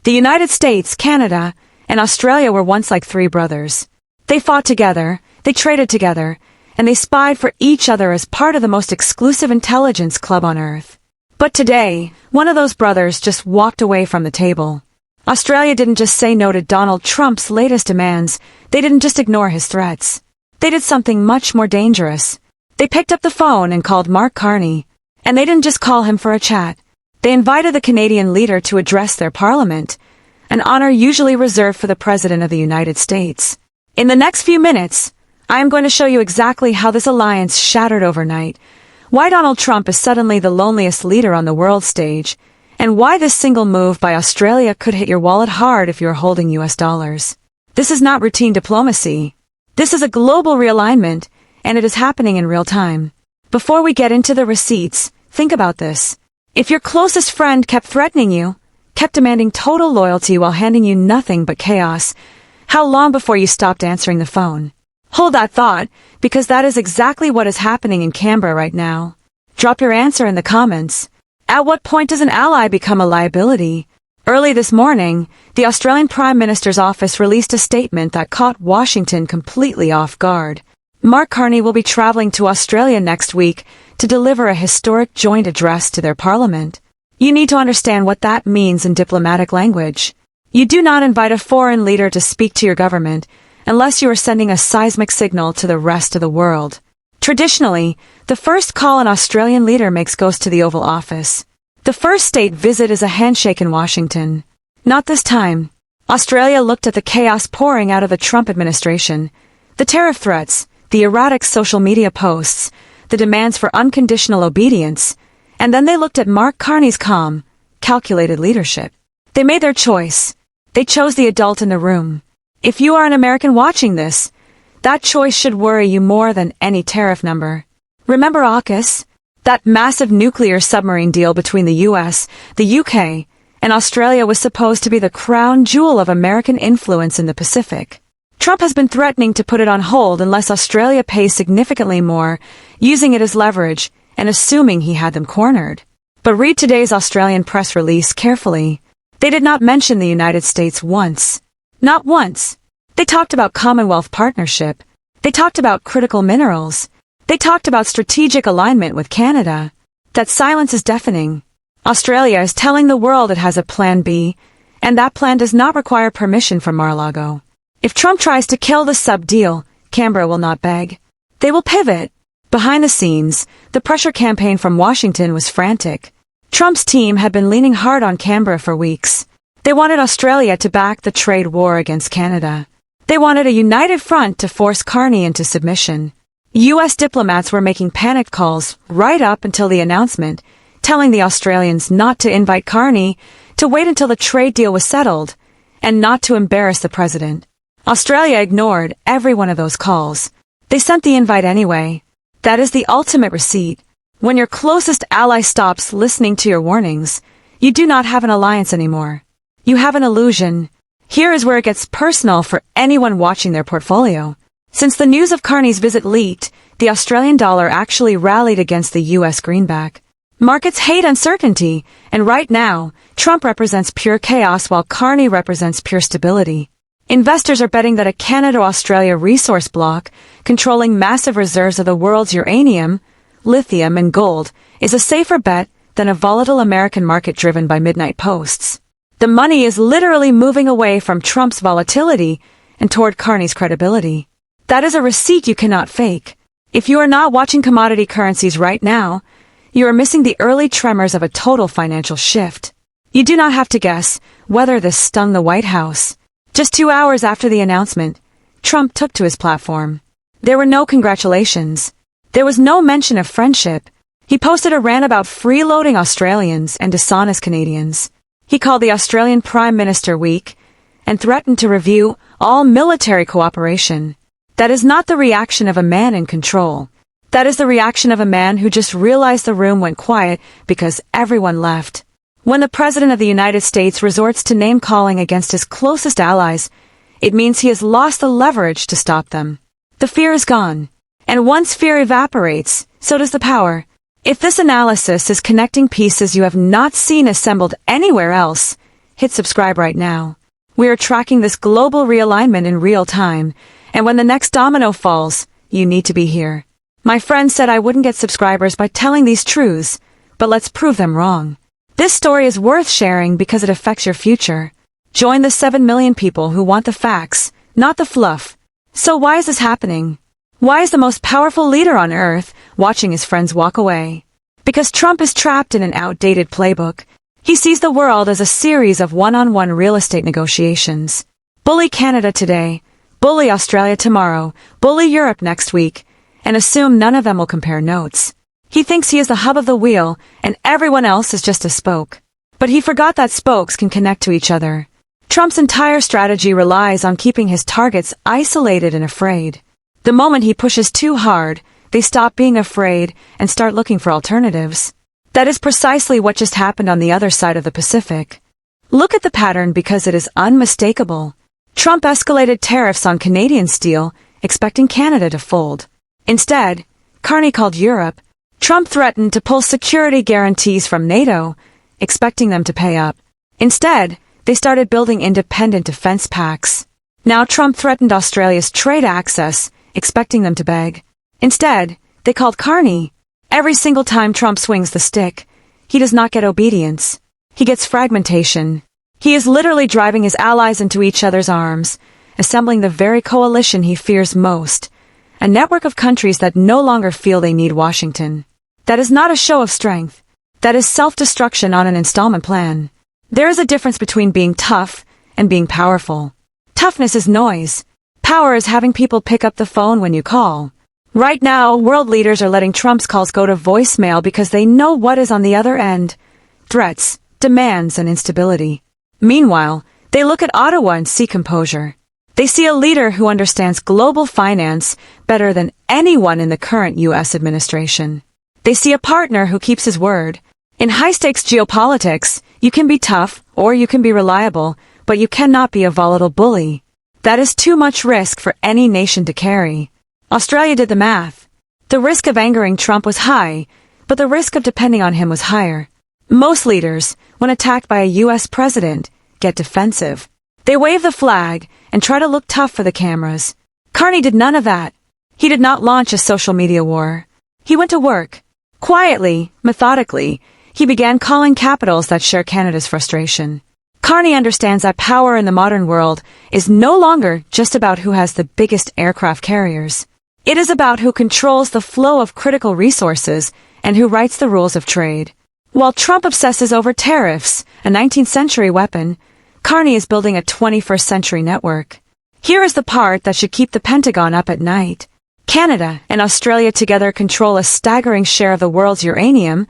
The United States, Canada, and Australia were once like three brothers. They fought together, they traded together, and they spied for each other as part of the most exclusive intelligence club on Earth. But today, one of those brothers just walked away from the table. Australia didn't just say no to Donald Trump's latest demands, they didn't just ignore his threats. They did something much more dangerous. They picked up the phone and called Mark Carney. And they didn't just call him for a chat. They invited the Canadian leader to address their parliament, an honor usually reserved for the President of the United States. In the next few minutes, I am going to show you exactly how this alliance shattered overnight, why Donald Trump is suddenly the loneliest leader on the world stage, and why this single move by Australia could hit your wallet hard if you're holding US dollars. This is not routine diplomacy. This is a global realignment, and it is happening in real time. Before we get into the receipts, think about this. If your closest friend kept threatening you, kept demanding total loyalty while handing you nothing but chaos, how long before you stopped answering the phone? Hold that thought, because that is exactly what is happening in Canberra right now. Drop your answer in the comments. At what point does an ally become a liability? Early this morning, the Australian Prime Minister's office released a statement that caught Washington completely off guard. Mark Carney will be traveling to Australia next week to deliver a historic joint address to their parliament. You need to understand what that means in diplomatic language. You do not invite a foreign leader to speak to your government unless you are sending a seismic signal to the rest of the world. Traditionally, the first call an Australian leader makes goes to the Oval Office. The first state visit is a handshake in Washington. Not this time. Australia looked at the chaos pouring out of the Trump administration, the tariff threats, the erratic social media posts, the demands for unconditional obedience, and then they looked at Mark Carney's calm, calculated leadership. They made their choice. They chose the adult in the room. If you are an American watching this, that choice should worry you more than any tariff number. Remember AUKUS? That massive nuclear submarine deal between the US, the UK, and Australia was supposed to be the crown jewel of American influence in the Pacific. Trump has been threatening to put it on hold unless Australia pays significantly more, using it as leverage and assuming he had them cornered. But read today's Australian press release carefully. They did not mention the United States once. Not once. They talked about Commonwealth partnership. They talked about critical minerals. They talked about strategic alignment with Canada. That silence is deafening. Australia is telling the world it has a plan B, and that plan does not require permission from Mar-a-Lago. If Trump tries to kill the sub-deal, Canberra will not beg. They will pivot. Behind the scenes, the pressure campaign from Washington was frantic. Trump's team had been leaning hard on Canberra for weeks. They wanted Australia to back the trade war against Canada. They wanted a united front to force Carney into submission. U.S. diplomats were making panicked calls right up until the announcement, telling the Australians not to invite Carney, to wait until the trade deal was settled, and not to embarrass the president. Australia ignored every one of those calls. They sent the invite anyway. That is the ultimate receipt. When your closest ally stops listening to your warnings, you do not have an alliance anymore. You have an illusion. Here is where it gets personal for anyone watching their portfolio. Since the news of Carney's visit leaked, the Australian dollar actually rallied against the U.S. greenback. Markets hate uncertainty, and right now, Trump represents pure chaos while Carney represents pure stability. Investors are betting that a Canada-Australia resource bloc, controlling massive reserves of the world's uranium, lithium, and gold, is a safer bet than a volatile American market driven by midnight posts. The money is literally moving away from Trump's volatility and toward Carney's credibility. That is a receipt you cannot fake. If you are not watching commodity currencies right now, you are missing the early tremors of a total financial shift. You do not have to guess whether this stung the White House. Just 2 hours after the announcement, Trump took to his platform. There were no congratulations. There was no mention of friendship. He posted a rant about freeloading Australians and dishonest Canadians. He called the Australian Prime Minister weak and threatened to review all military cooperation. That is not the reaction of a man in control. That is the reaction of a man who just realized the room went quiet because everyone left. When the President of the United States resorts to name-calling against his closest allies, it means he has lost the leverage to stop them. The fear is gone. And once fear evaporates, so does the power. If this analysis is connecting pieces you have not seen assembled anywhere else, hit subscribe right now. We are tracking this global realignment in real time, and when the next domino falls, you need to be here. My friend said I wouldn't get subscribers by telling these truths, but let's prove them wrong. This story is worth sharing because it affects your future. Join the 7 million people who want the facts, not the fluff. So why is this happening? Why is the most powerful leader on earth watching his friends walk away? Because Trump is trapped in an outdated playbook. He sees the world as a series of one-on-one real estate negotiations. Bully Canada today, bully Australia tomorrow, bully Europe next week, and assume none of them will compare notes. He thinks he is the hub of the wheel, and everyone else is just a spoke. But he forgot that spokes can connect to each other. Trump's entire strategy relies on keeping his targets isolated and afraid. The moment he pushes too hard, they stop being afraid and start looking for alternatives. That is precisely what just happened on the other side of the Pacific. Look at the pattern because it is unmistakable. Trump escalated tariffs on Canadian steel, expecting Canada to fold. Instead, Carney called Europe. Trump threatened to pull security guarantees from NATO, expecting them to pay up. Instead, they started building independent defense pacts. Now Trump threatened Australia's trade access, expecting them to beg. Instead, they called Carney. Every single time Trump swings the stick, he does not get obedience. He gets fragmentation. He is literally driving his allies into each other's arms, assembling the very coalition he fears most, a network of countries that no longer feel they need Washington. That is not a show of strength. That is self-destruction on an installment plan. There is a difference between being tough and being powerful. Toughness is noise. Power is having people pick up the phone when you call. Right now, world leaders are letting Trump's calls go to voicemail because they know what is on the other end. Threats, demands, and instability. Meanwhile, they look at Ottawa and see composure. They see a leader who understands global finance better than anyone in the current U.S. administration. They see a partner who keeps his word. In high-stakes geopolitics, you can be tough or you can be reliable, but you cannot be a volatile bully. That is too much risk for any nation to carry. Australia did the math. The risk of angering Trump was high, but the risk of depending on him was higher. Most leaders, when attacked by a U.S. president, get defensive. They wave the flag and try to look tough for the cameras. Carney did none of that. He did not launch a social media war. He went to work. Quietly, methodically, he began calling capitals that share Canada's frustration. Carney understands that power in the modern world is no longer just about who has the biggest aircraft carriers. It is about who controls the flow of critical resources and who writes the rules of trade. While Trump obsesses over tariffs, a 19th century weapon, Carney is building a 21st century network. Here is the part that should keep the Pentagon up at night. Canada and Australia together control a staggering share of the world's uranium,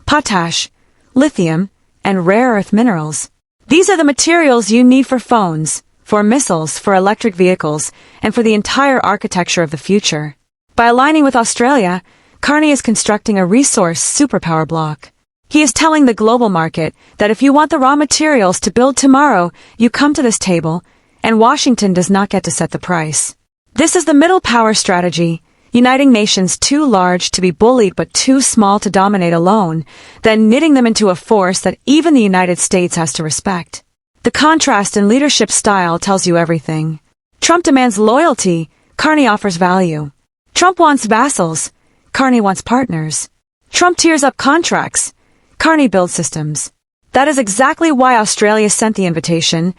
potash, lithium, and rare earth minerals. These are the materials you need for phones, for missiles, for electric vehicles, and for the entire architecture of the future. By aligning with Australia, Carney is constructing a resource superpower block. He is telling the global market that if you want the raw materials to build tomorrow, you come to this table, and Washington does not get to set the price. This is the middle power strategy, uniting nations too large to be bullied but too small to dominate alone, then knitting them into a force that even the United States has to respect. The contrast in leadership style tells you everything. Trump demands loyalty, Carney offers value. Trump wants vassals, Carney wants partners. Trump tears up contracts, Carney builds systems. That is exactly why Australia sent the invitation,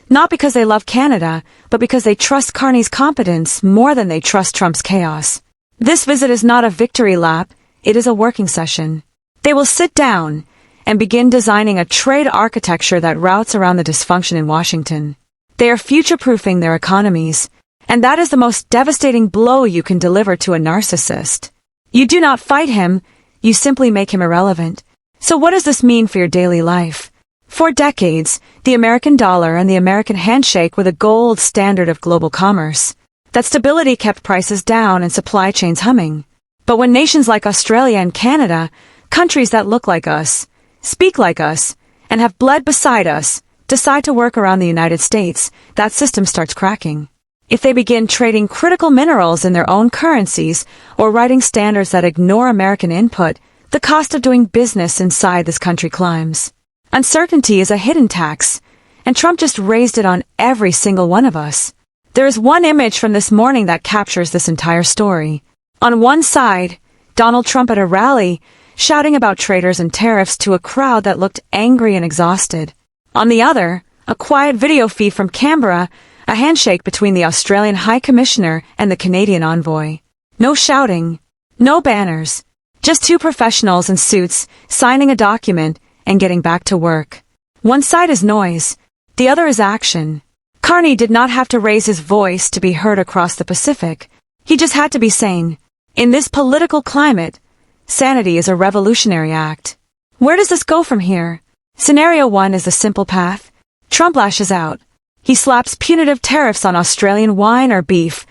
not because they love Canada, but because they trust Carney's competence more than they trust Trump's chaos. This visit is not a victory lap, it is a working session. They will sit down and begin designing a trade architecture that routes around the dysfunction in Washington. They are future-proofing their economies, and that is the most devastating blow you can deliver to a narcissist. You do not fight him, you simply make him irrelevant. So what does this mean for your daily life? For decades, the American dollar and the American handshake were the gold standard of global commerce. That stability kept prices down and supply chains humming. But when nations like Australia and Canada, countries that look like us, speak like us, and have bled beside us, decide to work around the United States, that system starts cracking. If they begin trading critical minerals in their own currencies or writing standards that ignore American input, the cost of doing business inside this country climbs. Uncertainty is a hidden tax, and Trump just raised it on every single one of us. There is one image from this morning that captures this entire story. On one side, Donald Trump at a rally, shouting about traders and tariffs to a crowd that looked angry and exhausted. On the other, a quiet video feed from Canberra, a handshake between the Australian High Commissioner and the Canadian envoy. No shouting, no banners, just two professionals in suits signing a document and getting back to work. One side is noise, the other is action. Carney did not have to raise his voice to be heard across the Pacific. He just had to be sane. In this political climate, sanity is a revolutionary act. Where does this go from here? Scenario 1 is the simple path. Trump lashes out. He slaps punitive tariffs on Australian wine or beef,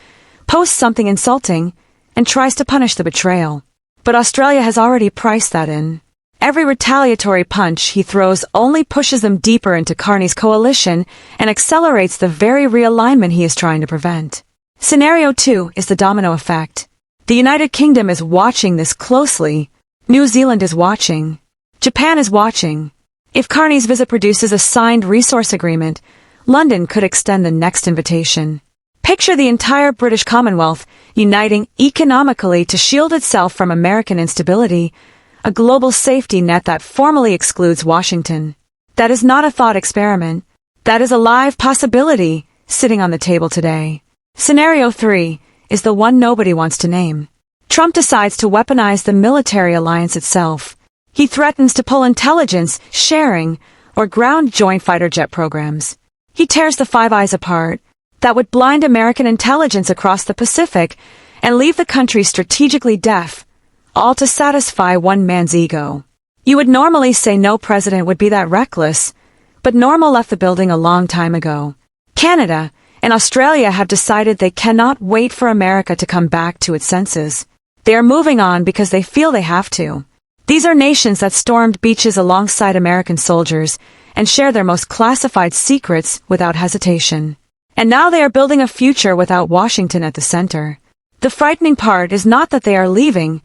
posts something insulting, and tries to punish the betrayal. But Australia has already priced that in. Every retaliatory punch he throws only pushes them deeper into Carney's coalition and accelerates the very realignment he is trying to prevent. Scenario 2 is the domino effect. The United Kingdom is watching this closely. New Zealand is watching. Japan is watching. If Carney's visit produces a signed resource agreement, London could extend the next invitation. Picture the entire British Commonwealth uniting economically to shield itself from American instability, a global safety net that formally excludes Washington. That is not a thought experiment. That is a live possibility sitting on the table today. Scenario 3 is the one nobody wants to name. Trump decides to weaponize the military alliance itself. He threatens to pull intelligence, sharing, or ground joint fighter jet programs. He tears the Five Eyes apart. That would blind American intelligence across the Pacific and leave the country strategically deaf, all to satisfy one man's ego. You would normally say no president would be that reckless, but Normal left the building a long time ago. Canada and Australia have decided they cannot wait for America to come back to its senses. They are moving on because they feel they have to. These are nations that stormed beaches alongside American soldiers and share their most classified secrets without hesitation. And now they are building a future without Washington at the center. The frightening part is not that they are leaving,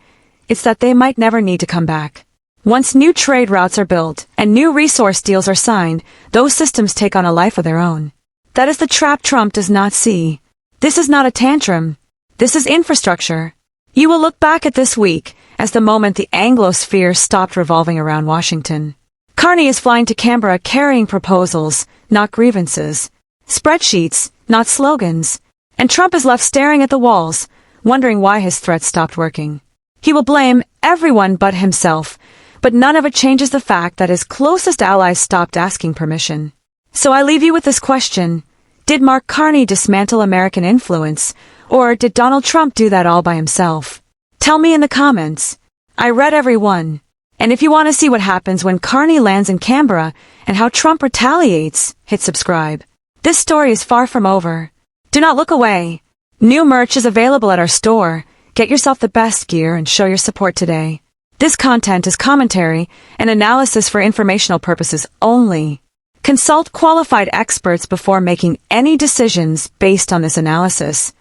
it's that they might never need to come back. Once new trade routes are built and new resource deals are signed, those systems take on a life of their own. That is the trap Trump does not see. This is not a tantrum. This is infrastructure. You will look back at this week as the moment the Anglosphere stopped revolving around Washington. Carney is flying to Canberra carrying proposals, not grievances. Spreadsheets, not slogans. And Trump is left staring at the walls, wondering why his threats stopped working. He will blame everyone but himself, but none of it changes the fact that his closest allies stopped asking permission. So I leave you with this question. Did Mark Carney dismantle American influence, or did Donald Trump do that all by himself? Tell me in the comments. I read every one. And if you want to see what happens when Carney lands in Canberra and how Trump retaliates, hit subscribe. This story is far from over. Do not look away. New merch is available at our store. Get yourself the best gear and show your support today. This content is commentary and analysis for informational purposes only. Consult qualified experts before making any decisions based on this analysis.